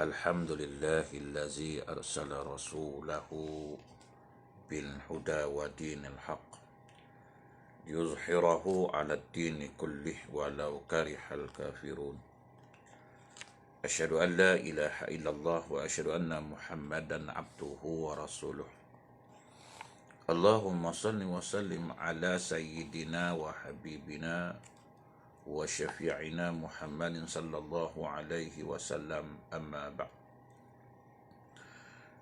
Alhamdulillahillazi arsala rasulahu bil huda wa dinil haq yuzhirahu ala ad-dini kullih walau karihal kafirun. Asyhadu an la ilaha illallah wa asyhadu anna Muhammadan abduhu wa rasuluh. Allahumma salli wa sallim ala sayyidina wa habibina wa syafi'ina Muhammadin sallallahu alaihi wasallam, amma ba'd.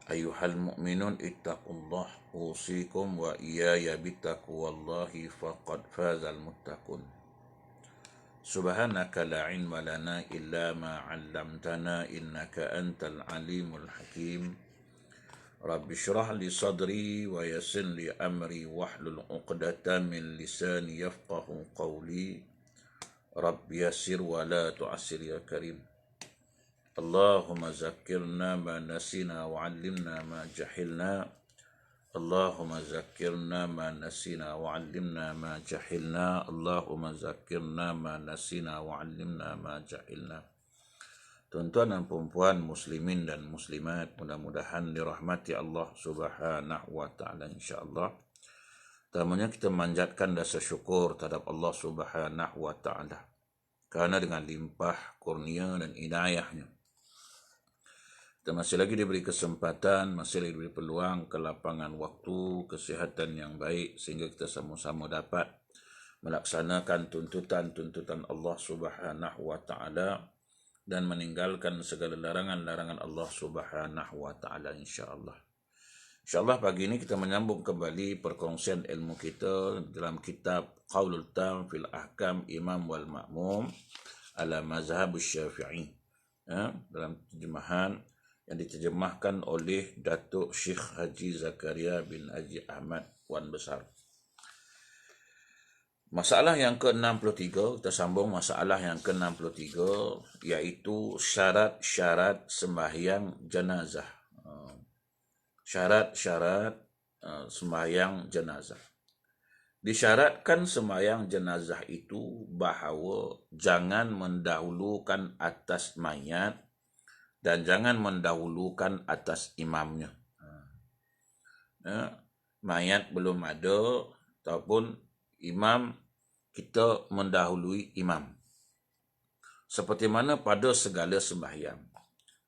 Ayuhal mu'minun ittaqullah usikum wa iyaya bittaqwallahi faqad fazal muttaqun. Subhanaka la ilma lana illa ma 'allamtana innaka antal alimul hakim. Rabbi syrah li sadri wa yassir li amri wahlul 'uqdatam min lisani yafqahu qawli. Rabbi yassir wa la tu'assir ya karim. Allahumma zakkirna ma nasina wa 'allimna ma jahilna. Allahumma zakkirna ma nasina wa 'allimna ma jahilna. Allahumma zakkirna ma nasina wa 'allimna ma jahilna. Tuan-tuan dan puan muslimin dan muslimat, mudah-mudahan dirahmati Allah Subhanahu wa taala insyaallah. Pertamanya kita manjatkan rasa syukur terhadap Allah Subhanahu wa taala karena dengan limpah kurnia dan hidayahnya kita masih lagi diberi kesempatan, masih lagi diberi peluang, kelapangan waktu, kesihatan yang baik sehingga kita sama-sama dapat melaksanakan tuntutan-tuntutan Allah Subhanahu wa taala dan meninggalkan segala larangan-larangan Allah Subhanahu wa taala insyaallah. InsyaAllah pagi ini kita menyambung kembali perkongsian ilmu kita dalam kitab Qaulul Tam fil Ahkam Imam wal Ma'mum ala Mazhab Syafi'i, dalam terjemahan yang diterjemahkan oleh Datuk Syekh Haji Zakaria bin Haji Ahmad Wan Besar. Masalah yang ke-63, kita sambung masalah yang ke-63, iaitu syarat-syarat sembahyang jenazah. Syarat-syarat sembahyang jenazah. Disyaratkan sembahyang jenazah itu bahawa jangan mendahulukan atas mayat dan jangan mendahulukan atas imamnya. Mayat belum ada ataupun imam, kita mendahului imam. Seperti mana pada segala sembahyang.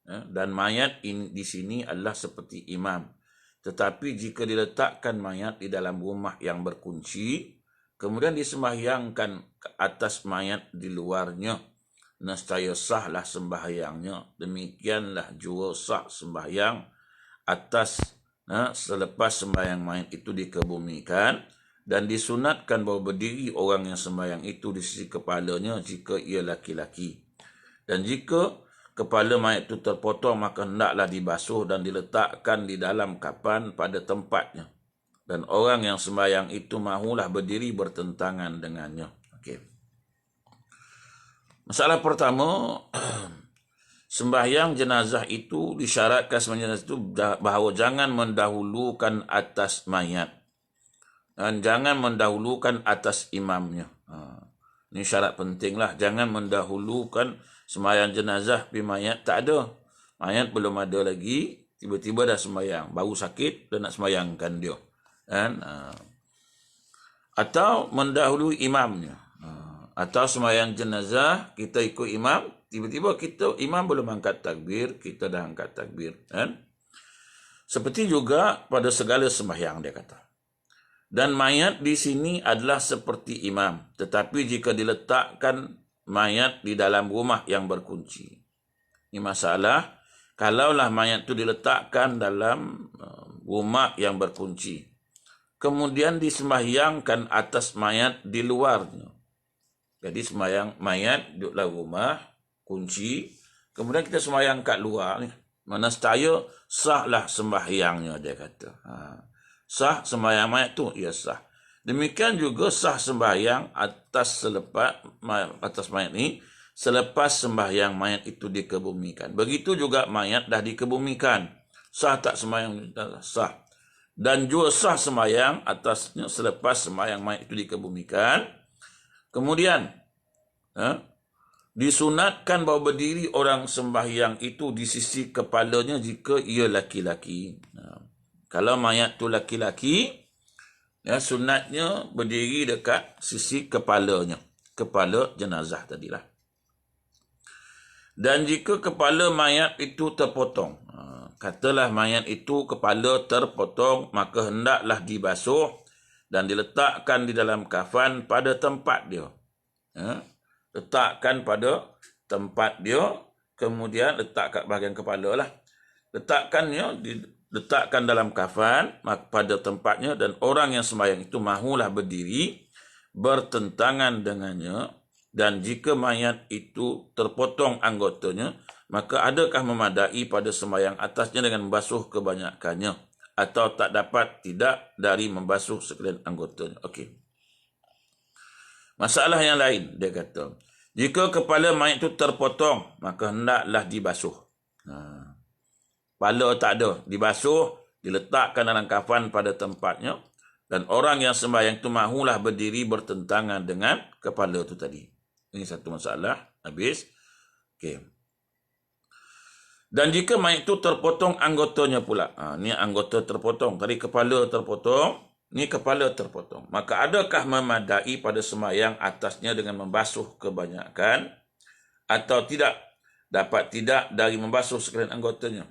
Dan mayat di sini adalah seperti imam. Tetapi jika diletakkan mayat di dalam rumah yang berkunci, kemudian disembahyangkan ke atas mayat di luarnya, nescaya sahlah sembahyangnya. Demikianlah juga sah sembahyang atas selepas sembahyang mayat itu dikebumikan, dan disunatkan bahawa berdiri orang yang sembahyang itu di sisi kepalanya jika ia laki-laki. Dan jika kepala mayat itu terpotong, maka hendaklah dibasuh dan diletakkan di dalam kapan pada tempatnya. Dan orang yang sembahyang itu mahulah berdiri bertentangan dengannya. Okey. Masalah pertama, sembahyang jenazah itu disyaratkan sembahyang jenazah itu bahawa jangan mendahulukan atas mayat dan jangan mendahulukan atas imamnya. Ini syarat pentinglah, jangan mendahulukan sembahyang jenazah pi mayat tak ada. Mayat belum ada lagi, tiba-tiba dah sembahyang, baru sakit dan nak sembahyangkan dia. Atau mendahului imamnya. Atau sembahyang jenazah kita ikut imam, tiba-tiba imam belum angkat takbir, kita dah angkat takbir, Seperti juga pada segala sembahyang dia kata. Dan mayat di sini adalah seperti imam, tetapi jika diletakkan mayat di dalam rumah yang berkunci. Ini masalah, kalaulah mayat itu diletakkan dalam rumah yang berkunci, kemudian disembahyangkan atas mayat di luarnya. Jadi sembahyang mayat di dalam rumah, kunci, kemudian kita sembahyang kat luar ni. Mana setaya sahlah sembahyangnya, dia kata. Sah sembahyang mayat tu, ya sah. Demikian juga sah sembahyang atas mayat ini selepas sembahyang mayat itu dikebumikan. Begitu juga mayat dah dikebumikan, sah tak sembahyang? Sah. Dan juga sah sembahyang atasnya selepas sembahyang mayat itu dikebumikan. Kemudian Disunatkan bahawa berdiri orang sembahyang itu di sisi kepalanya jika ia laki-laki. Kalau mayat tu laki-laki, ya, sunatnya berdiri dekat sisi kepalanya. Kepala jenazah tadilah. Dan jika kepala mayat itu terpotong, katalah mayat itu kepala terpotong, maka hendaklah dibasuh dan diletakkan di dalam kafan pada tempat dia. Letakkan pada tempat dia, kemudian letak kat bahagian kepala lah. Letakkan dalam kafan pada tempatnya, dan orang yang sembahyang itu mahulah berdiri bertentangan dengannya. Dan jika mayat itu terpotong anggotanya, maka adakah memadai pada sembahyang atasnya dengan membasuh kebanyakannya, atau tak dapat tidak dari membasuh sekalian anggotanya. Okey. Masalah yang lain, dia kata, jika kepala mayat itu terpotong, maka hendaklah dibasuh. Kepala tak ada, dibasuh, diletakkan dalam kafan pada tempatnya, dan orang yang sembahyang itu mahulah berdiri bertentangan dengan kepala itu tadi. Ini satu masalah. Habis. Okey. Dan jika mayat itu terpotong anggotanya pula. Ni anggota terpotong. Tadi kepala terpotong. Ni kepala terpotong. Maka adakah memadai pada sembahyang atasnya dengan membasuh kebanyakan, atau tidak? Dapat tidak dari membasuh sekalian anggotanya.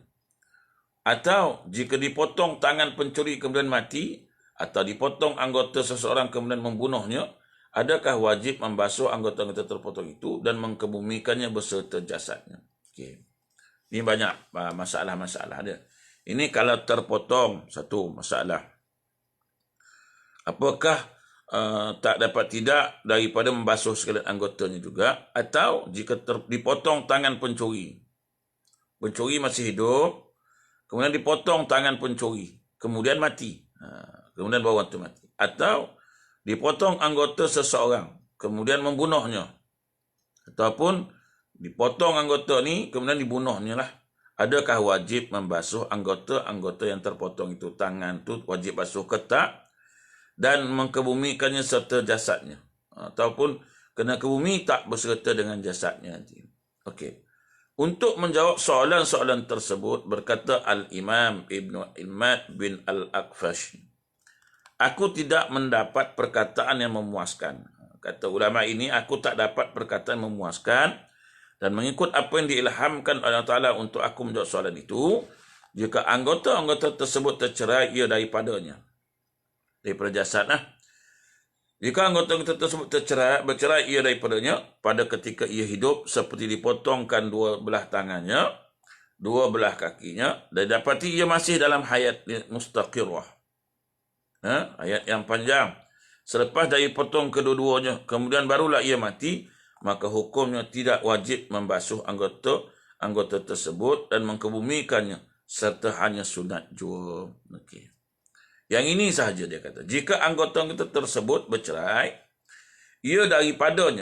Atau jika dipotong tangan pencuri kemudian mati, atau dipotong anggota seseorang kemudian membunuhnya, adakah wajib membasuh anggota-anggota terpotong itu dan mengkebumikannya beserta jasadnya? Okey. Ini banyak masalah-masalah dia. Ini kalau terpotong, satu masalah. Apakah tak dapat tidak daripada membasuh sekalian anggotanya juga? Atau jika dipotong tangan pencuri, pencuri masih hidup, kemudian dipotong tangan pencuri, kemudian mati, kemudian baru itu mati. Atau dipotong anggota seseorang, kemudian membunuhnya. Ataupun dipotong anggota ni, kemudian dibunuhnya lah. Adakah wajib membasuh anggota-anggota yang terpotong itu? Tangan tu wajib basuh ke tak? Dan mengkebumikannya serta jasadnya. Ataupun kena kebumi tak berserta dengan jasadnya nanti. Okey. Untuk menjawab soalan-soalan tersebut, berkata Al-Imam Ibn Imad bin Al-Aqfash, aku tidak mendapat perkataan yang memuaskan. Kata ulama ini, aku tak dapat perkataan yang memuaskan, dan mengikut apa yang diilhamkan Allah Ta'ala untuk aku menjawab soalan itu, jika anggota-anggota tersebut tercerai ia daripadanya, daripada jasad lah. Jika anggota-anggota tersebut bercerai ia daripadanya pada ketika ia hidup, seperti dipotongkan dua belah tangannya, dua belah kakinya, dan dapati ia masih dalam hayat mustaqirah. Ayat yang panjang. Selepas dari potong kedua-duanya, kemudian barulah ia mati, maka hukumnya tidak wajib membasuh anggota tersebut dan mengkebumikannya, serta hanya sunat jua. Okey. Yang ini sahaja dia kata. Jika anggota-anggota tersebut bercerai, ia daripada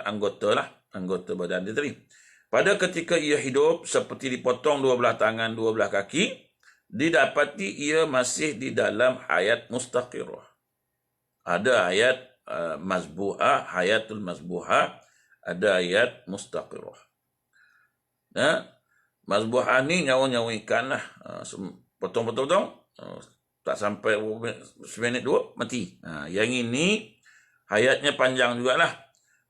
anggota lah, anggota badan dia tadi. Pada ketika ia hidup, seperti dipotong dua belah tangan, dua belah kaki, didapati ia masih di dalam hayat mustaqirah. Ada ayat mazbuhah, hayatul mazbuhah, ada ayat mustaqirah. Mazbuhah ni nyawa-nyawa ikan lah. Potong-potong, tak sampai seminit dua, mati. Yang ini hayatnya panjang jugalah.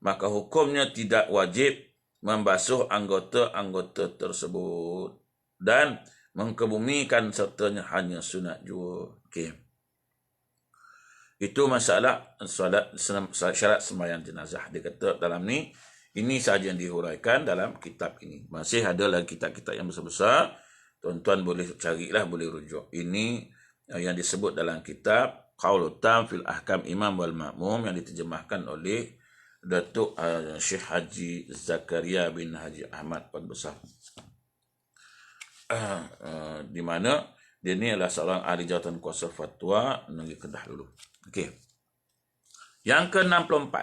Maka hukumnya tidak wajib membasuh anggota-anggota tersebut dan mengkebumikan sertanya hanya sunat jua. Okey. Itu masalah syarat sembahyang jenazah. Dia kata dalam ni, ini sahaja yang dihuraikan dalam kitab ini. Masih ada lagi kitab-kitab yang besar-besar. Tuan-tuan boleh carilah, boleh rujuk. Ini yang disebut dalam kitab Qaulul Tam fil Ahkam Imam wal Ma'mum, yang diterjemahkan oleh Datuk Syekh Haji Zakaria bin Haji Ahmad Wan Besar. Di mana dia ni adalah seorang ahli jawatan kuasa fatwa negeri Kedah dulu. Okey. Yang ke-64.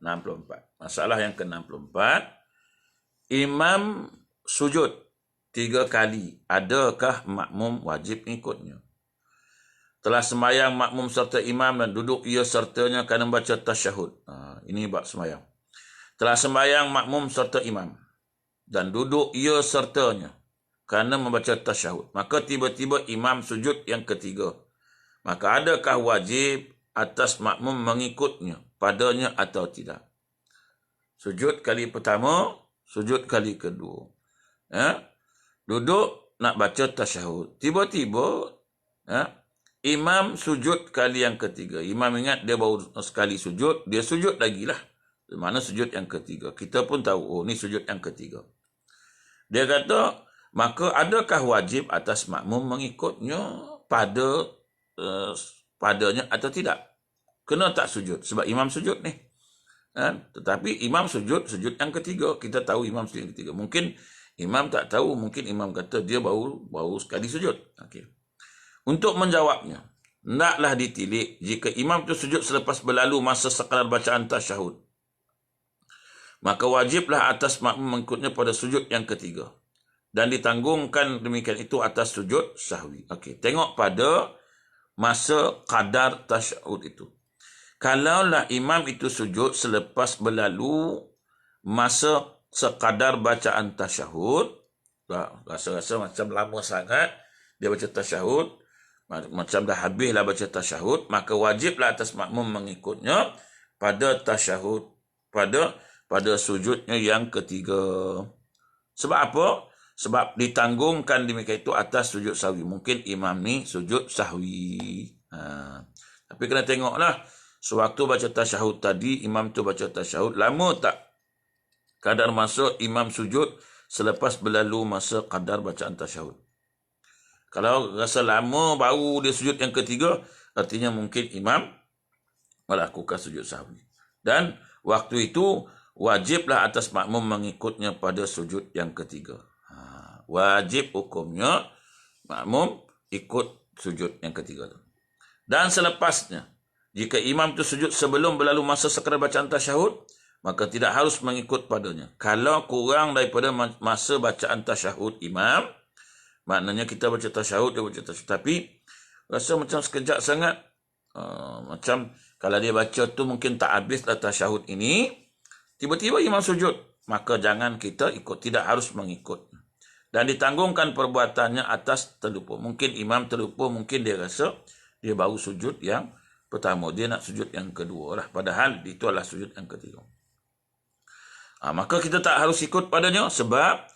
64. Masalah yang ke-64. Imam sujud 3 kali. Adakah makmum wajib ikutnya? Telah sembahyang makmum serta imam dan duduk ia sertanya kerana membaca tasyahud. Ini bab sembahyang. telah sembahyang makmum serta imam dan duduk ia sertanya kerana membaca tasyahud, maka tiba-tiba imam sujud yang ketiga, maka adakah wajib atas makmum mengikutnya padanya atau tidak? Sujud kali pertama, sujud kali kedua. Duduk nak baca tasyahud. Tiba-tiba imam sujud kali yang ketiga. Imam ingat dia baru sekali sujud, dia sujud lagi lah. Mana sujud yang ketiga. Kita pun tahu, oh ni sujud yang ketiga. Dia kata, maka adakah wajib atas makmum mengikutnya padanya atau tidak? Kena tak sujud? Sebab imam sujud ni. Tetapi imam sujud yang ketiga. Kita tahu imam sujud yang ketiga. Mungkin imam tak tahu, mungkin imam kata dia baru sekali sujud. Okey. Untuk menjawabnya, hendaklah ditilik jika imam itu sujud selepas berlalu masa sekadar bacaan tasyahud, maka wajiblah atas makmum mengikutnya pada sujud yang ketiga dan ditanggungkan demikian itu atas sujud sahwi. Okey, tengok pada masa kadar tasyahud itu. Kalaulah imam itu sujud selepas berlalu masa sekadar bacaan tasyahud, rasa-rasa macam lama sangat dia baca tasyahud, macam dah habislah baca tasyahud, maka wajiblah atas makmum mengikutnya pada tasyahud, pada sujudnya yang ketiga. Sebab apa? Sebab ditanggungkan demikian itu atas sujud sahwi. Mungkin imam ni sujud sahwi. Tapi kena tengoklah, sewaktu baca tasyahud tadi, imam tu baca tasyahud, lama tak kadar masa imam sujud selepas berlalu masa kadar bacaan tasyahud. Kalau rasa lama baru dia sujud yang ketiga, artinya mungkin imam melakukan sujud sahwi. Dan waktu itu wajiblah atas makmum mengikutnya pada sujud yang ketiga. Wajib hukumnya makmum ikut sujud yang ketiga. Dan selepasnya, jika imam itu sujud sebelum berlalu masa sekadar bacaan tasyahud, maka tidak harus mengikut padanya. Kalau kurang daripada masa bacaan tasyahud imam, maknanya kita baca tasyahud, dia baca tasyahud. Tapi rasa macam sekejap sangat. Macam kalau dia baca tu mungkin tak habislah tasyahud ini, tiba-tiba imam sujud, maka jangan kita ikut, tidak harus mengikut. Dan ditanggungkan perbuatannya atas terlupa. Mungkin imam terlupa, mungkin dia rasa dia baru sujud yang pertama, dia nak sujud yang kedua lah. Padahal itu adalah sujud yang ketiga. Maka kita tak harus ikut padanya sebab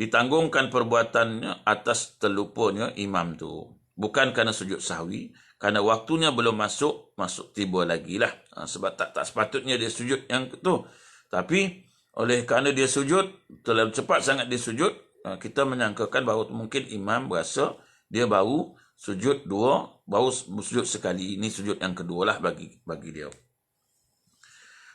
ditanggungkan perbuatannya atas terlupanya imam tu. Bukan kerana sujud sahwi, kerana waktunya belum masuk tiba lagi lah. Sebab tak sepatutnya dia sujud yang tu. Tapi oleh kerana dia sujud, terlalu cepat sangat dia sujud, kita menyangkakan bahawa mungkin imam berasa dia baru sujud dua, baru sujud sekali. Ini sujud yang kedua lah bagi dia.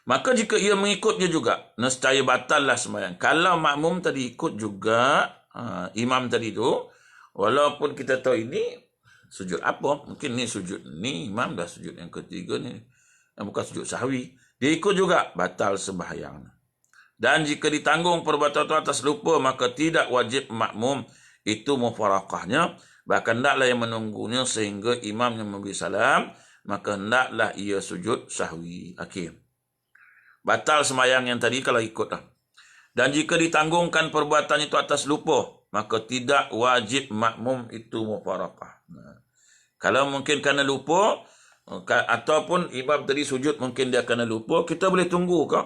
Maka jika ia mengikutnya juga, nescaya batal lah sembahyang. Kalau makmum tadi ikut juga imam tadi tu, walaupun kita tahu ini sujud apa, mungkin ni sujud ni imam dah sujud yang ketiga ni, bukan sujud sahwi, dia ikut juga, batal sembahyang. Dan jika ditanggung perbuatan itu atas lupa, maka tidak wajib makmum itu mufaraqahnya, bahkan hendaklah yang menunggunya sehingga imam yang memberi salam, maka hendaklah ia sujud sahwi. Okey. Batal sembahyang yang tadi kalau ikutlah. Dan jika ditanggungkan perbuatan itu atas lupa, maka tidak wajib makmum itu mufaraqah. Kalau mungkin kerana lupa, ataupun imam tadi sujud mungkin dia kerana lupa, kita boleh tunggu ke?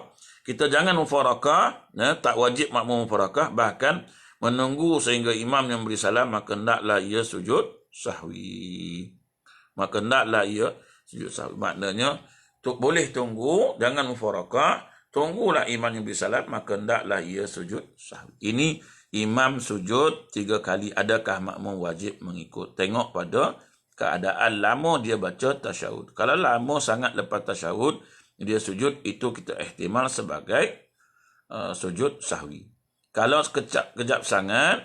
Kita jangan mufaraqah, tak wajib makmum mufaraqah, bahkan menunggu sehingga imam yang beri salam, maka hendaklah ia sujud sahwi. Maka hendaklah ia sujud sahwi. Maknanya, boleh tunggu, jangan mufaraqah, tunggulah imam yang beri salam, maka hendaklah ia sujud sahwi. Ini imam sujud 3 kali, adakah makmum wajib mengikut? Tengok pada keadaan lama dia baca tasyahud. Kalau lama sangat lepas tasyahud, dia sujud, itu kita ihtimal sebagai sujud sahwi. Kalau kejap sangat,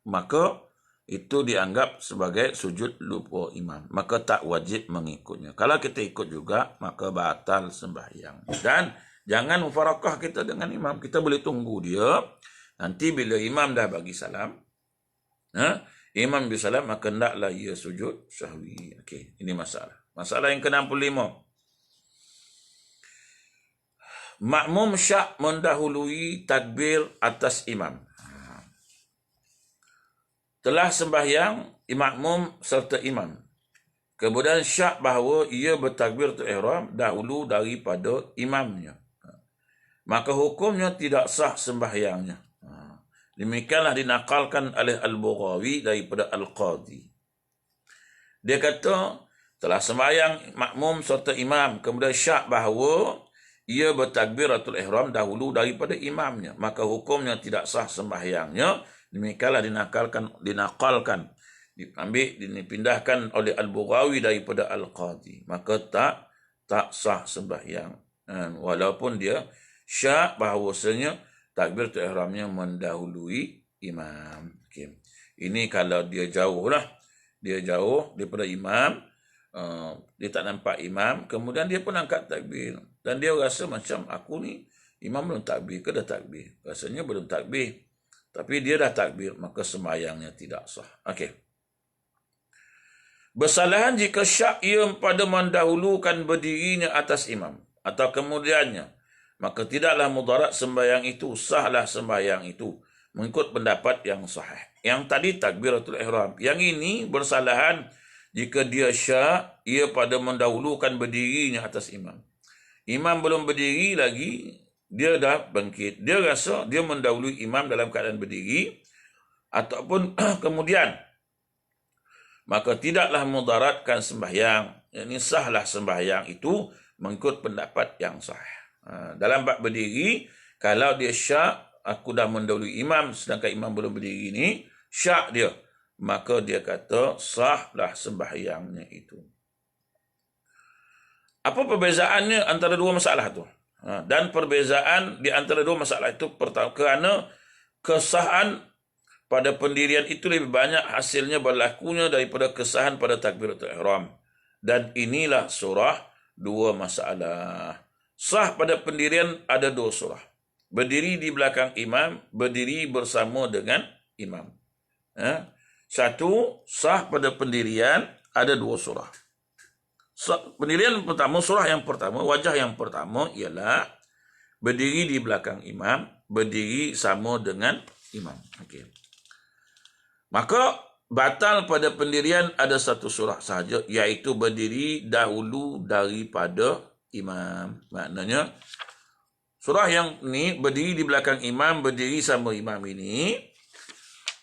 maka itu dianggap sebagai sujud lupa imam. Maka tak wajib mengikutnya. Kalau kita ikut juga, maka batal sembahyang. Dan jangan mufaraqah kita dengan imam. Kita boleh tunggu dia. Nanti bila imam dah bagi salam, imam bagi salam, maka hendaklah ia sujud sahwi. Okey, ini masalah. Masalah yang ke-65. makmum syak mendahului takbir atas imam. Telah sembahyang makmum serta imam. Kemudian syak bahawa ia bertakbiratul ihram dahulu daripada imamnya. Maka hukumnya tidak sah sembahyangnya. Demikianlah dinakalkan oleh Al-Bughawi daripada Al-Qadhi. Dia kata, telah sembahyang makmum serta imam, kemudian syak bahawa ia bertakbiratul ihram dahulu daripada imamnya. Maka hukumnya tidak sah sembahyangnya. Demikianlah dinakalkan, dipindahkan oleh Al-Bughawi daripada Al-Qadhi. Maka tak sah sembahyang. Walaupun dia syak bahawasanya takbiratul ihramnya mendahului imam. Okay. Ini kalau dia jauh lah. Dia jauh daripada imam. Dia tak nampak imam. Kemudian dia pun angkat takbir. Dan dia rasa macam aku ni, imam belum takbir ke dah takbir? Rasanya belum takbir. Tapi dia dah takbir, maka sembahyangnya tidak sah. Okey. Bersalahan jika syak ia pada mendahulukan berdirinya atas imam atau kemudiannya, maka tidaklah mudarat sembahyang itu, sahlah sembahyang itu mengikut pendapat yang sahih. Yang tadi takbiratul ihram. Yang ini bersalahan jika dia syak ia pada mendahulukan berdirinya atas imam. Imam belum berdiri lagi, dia dah bangkit. Dia rasa dia mendahului imam dalam keadaan berdiri ataupun kemudian. Maka tidaklah mudaratkan sembahyang. Ini sahlah sembahyang itu mengikut pendapat yang sahih. Dalam bab berdiri, kalau dia syak, aku dah mendahului imam sedangkan imam belum berdiri ni, syak dia. Maka dia kata sahlah sembahyangnya itu. Apa perbezaannya antara dua masalah tu? Dan perbezaan di antara dua masalah itu pertama, kerana kesahan pada pendirian itu lebih banyak hasilnya berlakunya daripada kesahan pada takbiratul ihram. Dan inilah surah dua masalah. Sah pada pendirian ada dua surah. Berdiri di belakang imam, berdiri bersama dengan imam. Satu, sah pada pendirian ada dua surah. Pendirian pertama, surah yang pertama, wajah yang pertama ialah berdiri di belakang imam, berdiri sama dengan imam. Okey. Maka batal pada pendirian ada satu surah sahaja, iaitu berdiri dahulu daripada imam. Maknanya surah yang ni berdiri di belakang imam, berdiri sama imam ini,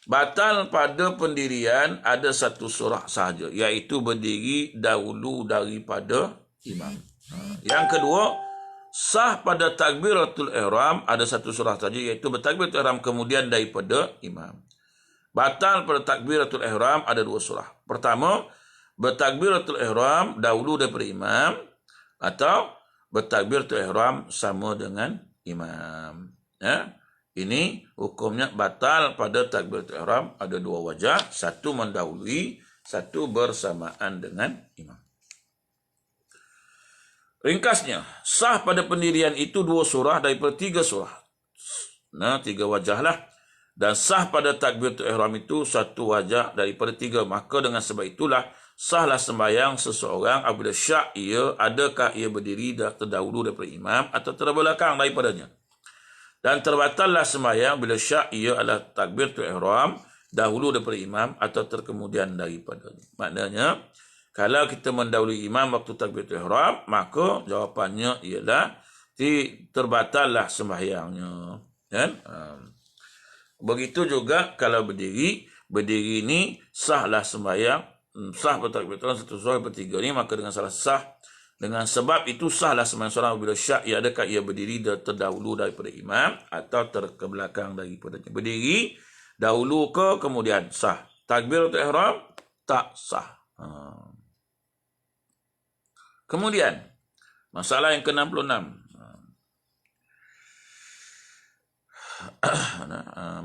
batal pada pendirian ada satu surah sahaja, iaitu berdiri dahulu daripada imam. Yang kedua, sah pada takbiratul ihram ada satu surah sahaja, iaitu bertakbiratul ihram kemudian daripada imam. Batal pada takbiratul ihram ada dua surah. Pertama, bertakbiratul ihram dahulu daripada imam atau bertakbiratul ihram sama dengan imam. Ini hukumnya batal pada takbiratul ihram ada dua wajah, satu mendahului, satu bersamaan dengan imam. Ringkasnya, sah pada pendirian itu dua surah daripada tiga surah. Tiga wajah lah. Dan sah pada takbiratul ihram itu satu wajah daripada tiga. Maka dengan sebab itulah sahlah sembahyang seseorang apabila syak ia, adakah ia berdiri terdahulu daripada imam atau terbelakang daripadanya. Dan terbatallah sembahyang bila syak ia adalah takbiratul ihram dahulu daripada imam atau terkemudian daripadanya. Maknanya, kalau kita mendahului imam waktu takbiratul ihram, maka jawapannya ialah terbatallah sembahyangnya. Kan? Begitu juga kalau berdiri ni sahlah sembahyang, sah bertakbiratul ihram satu surah bertiga ni, maka dengan salah sah, dengan sebab itu sahlah sembahyang seorang bila syak ia, adakah ia berdiri terdahulu daripada imam atau terkebelakang daripadanya. Berdiri dahulu ke kemudian sah. Takbiratul ihram tak sah. Kemudian masalah yang ke-66.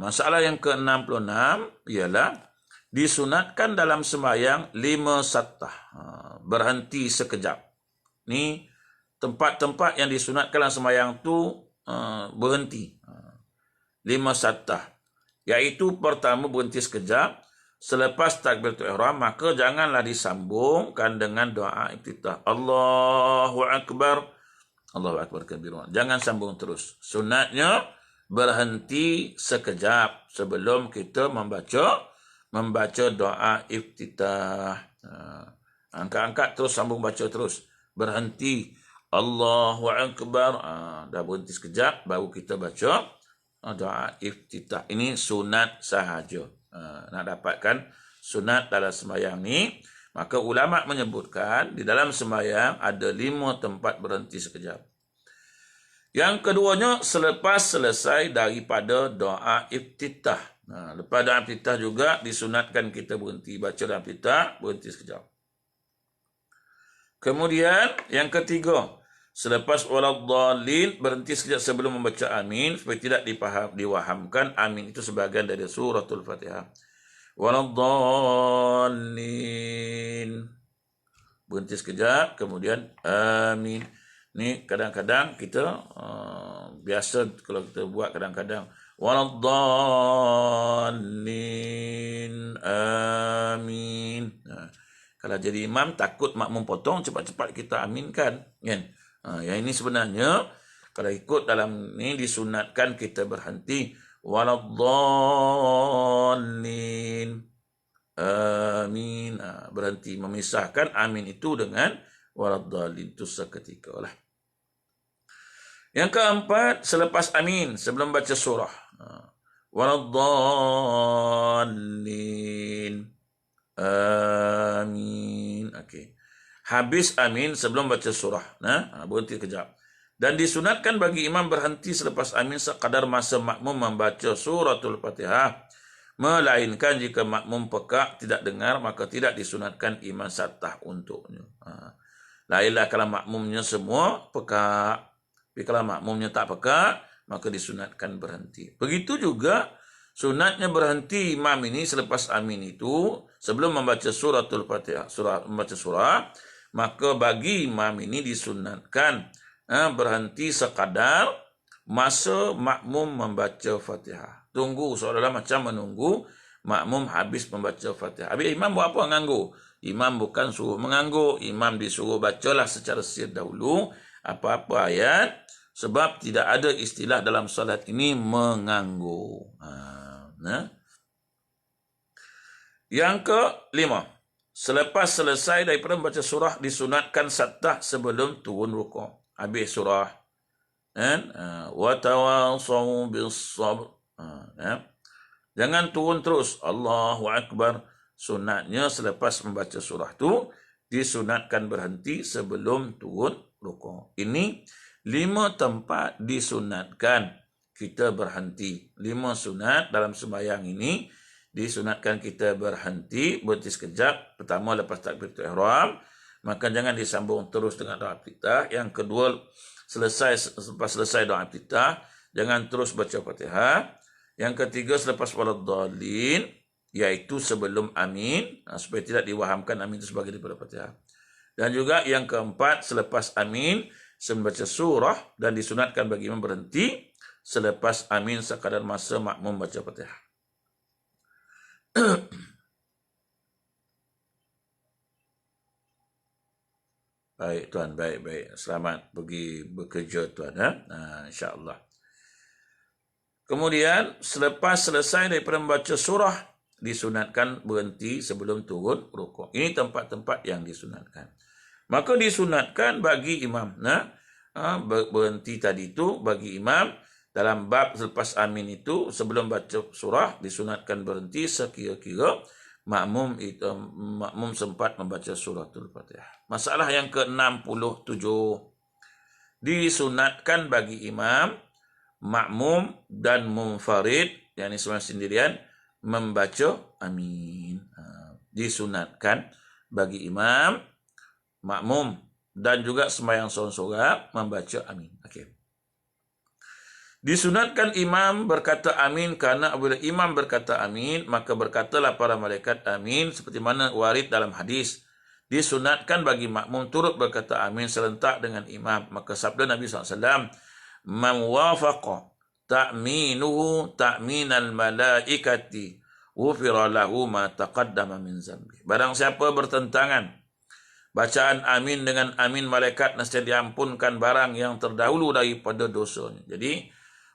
Masalah yang ke-66 ialah disunatkan dalam sembahyang 5 sattah, berhenti sekejap. Ni tempat-tempat yang disunatkan dalam sembahyang tu berhenti. 5 sattah, iaitu pertama berhenti sekejap selepas takbiratul ihram, maka janganlah disambungkan dengan doa iftitah Allahu Akbar Allahu akbar kabira. Jangan sambung terus. Sunatnya berhenti sekejap sebelum kita membaca doa iftitah. Angkat-angkat terus sambung baca terus. Berhenti. Allahu akbar. Dah berhenti sekejap baru kita baca doa iftitah. Ini sunat sahaja. Nak dapatkan sunat dalam sembahyang ni, maka ulama menyebutkan di dalam sembahyang ada 5 tempat berhenti sekejap. Yang keduanya selepas selesai daripada doa iftitah. Lepas doa iftitah juga disunatkan kita berhenti baca doa iftitah, berhenti sekejap. Kemudian yang ketiga, selepas waladhdallin berhenti sekejap sebelum membaca amin supaya tidak diwahamkan amin itu sebahagian dari suratul Fatihah. Waladhdallin. Berhenti sekejap, kemudian amin. Ni kadang-kadang kita biasa kalau kita buat kadang-kadang waladhdallin amin. Kalau jadi imam takut makmum potong, cepat-cepat kita aminkan, kan? Yang ini sebenarnya kalau ikut dalam ni disunatkan kita berhenti waladhdallin amin. Berhenti memisahkan amin itu dengan waladhdallin itu seketika lah. Yang keempat, selepas amin sebelum baca surah. Waladhdallin amin. Okey. Habis amin sebelum baca surah. Berhenti kejap. Dan disunatkan bagi imam berhenti selepas amin sekadar masa makmum membaca suratul Fatihah. Melainkan jika makmum peka tidak dengar, maka tidak disunatkan imam satah untuknya. Lainlah kalau makmumnya semua peka. Tapi kalau makmumnya tak peka, maka disunatkan berhenti. Begitu juga sunatnya berhenti imam ini selepas amin itu sebelum membaca suratul Fatihah, membaca surah, maka bagi imam ini disunatkan berhenti sekadar masa makmum membaca Fatihah. Tunggu seolah-olah macam menunggu makmum habis membaca Fatihah. Habis imam buat apa? Nganggur. Imam bukan suruh menganggur. Imam disuruh bacalah secara sir dahulu apa-apa ayat, sebab tidak ada istilah dalam solat ini menganggur. Yang kelima, selepas selesai daripada membaca surah disunatkan satah sebelum turun rukuk. Habis surah, wa tawassaw bis sabr. Jangan turun terus Allahu akbar. Sunatnya selepas membaca surah tu disunatkan berhenti sebelum turun rukuk. Ini 5 tempat disunatkan kita berhenti. 5 sunat dalam sembahyang ini disunatkan kita berhenti sekejap. Pertama lepas takbiratul ihram, maka jangan disambung terus dengan doa iftitah. Yang kedua, selepas selesai doa iftitah, jangan terus baca Fatihah. Yang ketiga, selepas waladhdallin, iaitu sebelum amin, supaya tidak diwahamkan amin itu sebagai daripada Fatihah. Dan juga yang keempat, selepas amin, membaca surah, dan disunatkan bagi imam berhenti selepas amin sekadar masa makmum baca Fatihah. Baik tuan, baik. Selamat pergi bekerja tuan. InsyaAllah. Kemudian, selepas selesai daripada membaca surah, disunatkan berhenti sebelum turun rukuk. Ini tempat-tempat yang disunatkan. Maka disunatkan bagi imam. Berhenti tadi itu bagi imam. Dalam bab selepas amin itu, sebelum baca surah, disunatkan berhenti sekira-kira makmum sempat membaca suratul Fatihah. Masalah yang ke-67. Disunatkan bagi imam, makmum dan munfarid, yakni semua sendirian, membaca amin. Disunatkan bagi imam, makmum dan juga sembahyang seorang-seorang membaca amin. Okey. Disunatkan imam berkata amin karena apabila imam berkata amin, maka berkatalah para malaikat amin seperti mana warid dalam hadis. Disunatkan bagi makmum turut berkata amin serentak dengan imam. Maka sabda Nabi SAW, man wafaqa ta'minuhu ta'minal malaikati ghufira lahu ma taqaddama min zambi. Barang siapa bertentangan Bacaan amin dengan amin malaikat nescaya diampunkan barang yang terdahulu daripada dosanya. Jadi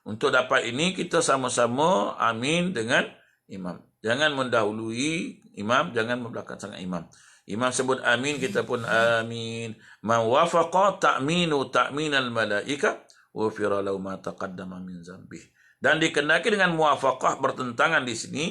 untuk dapat ini kita sama-sama amin dengan imam. Jangan mendahului imam, jangan membelakang sangat imam. Imam sebut amin, kita pun amin. Man wafaqa ta'minu ta'minal malaika wa fira lahu ma taqaddama min zambih. Dan dikehendaki dengan muwafaqah bertentangan di sini,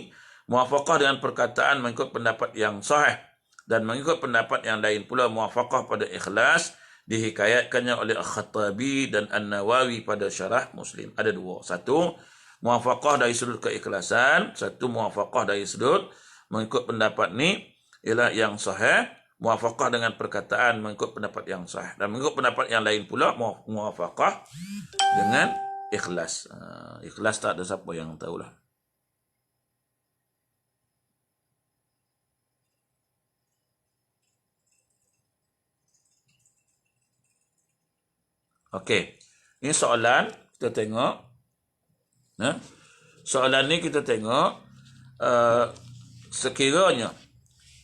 muwafaqah dengan perkataan mengikut pendapat yang sahih dan mengikut pendapat yang lain pula muwafaqah pada ikhlas dihikayatkannya oleh Al-Khattabi dan An-Nawawi pada syarah Muslim. Ada dua. Satu, muwafaqah dari sudut keikhlasan, satu muwafaqah dari sudut mengikut pendapat ni ialah yang sahih, muwafaqah dengan perkataan mengikut pendapat yang sahih dan mengikut pendapat yang lain pula muwafaqah dengan ikhlas. Ikhlas tak ada siapa yang tahulah. Okey. Ini soalan kita tengok. Soalan ni kita tengok sekiranya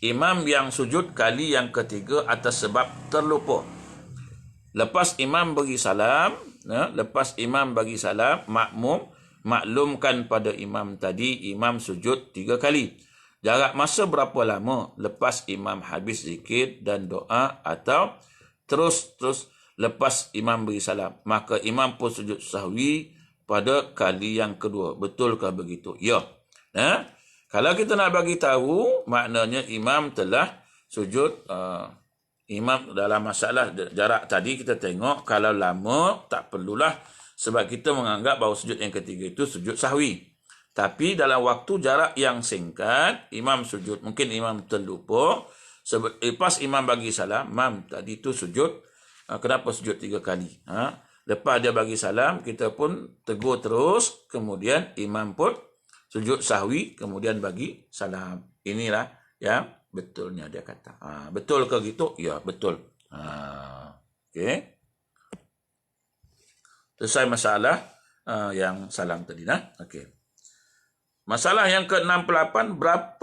imam yang sujud kali yang ketiga atas sebab terlupa. Lepas imam bagi salam, makmum maklumkan pada imam tadi imam sujud 3 kali. Jarak masa berapa lama lepas imam habis zikir dan doa atau terus lepas imam beri salam? Maka imam pun sujud sahwi pada kali yang kedua. Betulkah begitu? Ya. Kalau kita nak bagi tahu, maknanya imam telah sujud. Imam dalam masalah jarak tadi kita tengok, kalau lama tak perlulah, sebab kita menganggap bahawa sujud yang ketiga itu sujud sahwi. Tapi dalam waktu jarak yang singkat, imam sujud, mungkin imam terlupa, lepas imam bagi salam, imam tadi itu sujud, kenapa sujud 3 kali? Lepas dia bagi salam, kita pun tegur terus, kemudian imam pun sujud sahwi, kemudian bagi salam. Inilah yang betulnya dia kata. Betul ke gitu? Ya, betul. Okey. Selesai masalah yang salam tadi. Okey. Masalah yang ke-68,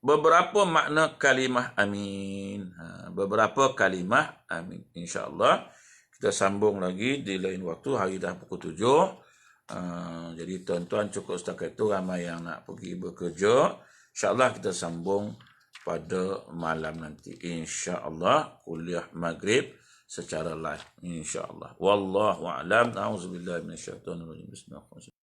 beberapa makna kalimah amin. Beberapa kalimah amin. InsyaAllah kita sambung lagi di lain waktu. Hari dah pukul 7. Jadi tuan-tuan cukup setakat itu, ramai yang nak pergi bekerja. InsyaAllah kita sambung pada malam nanti. InsyaAllah kuliah maghrib secara live. InsyaAllah. Wallahu a'lam. A'udzubillahi minasyaitonir rajim. Bismillahirrahmanirrahim.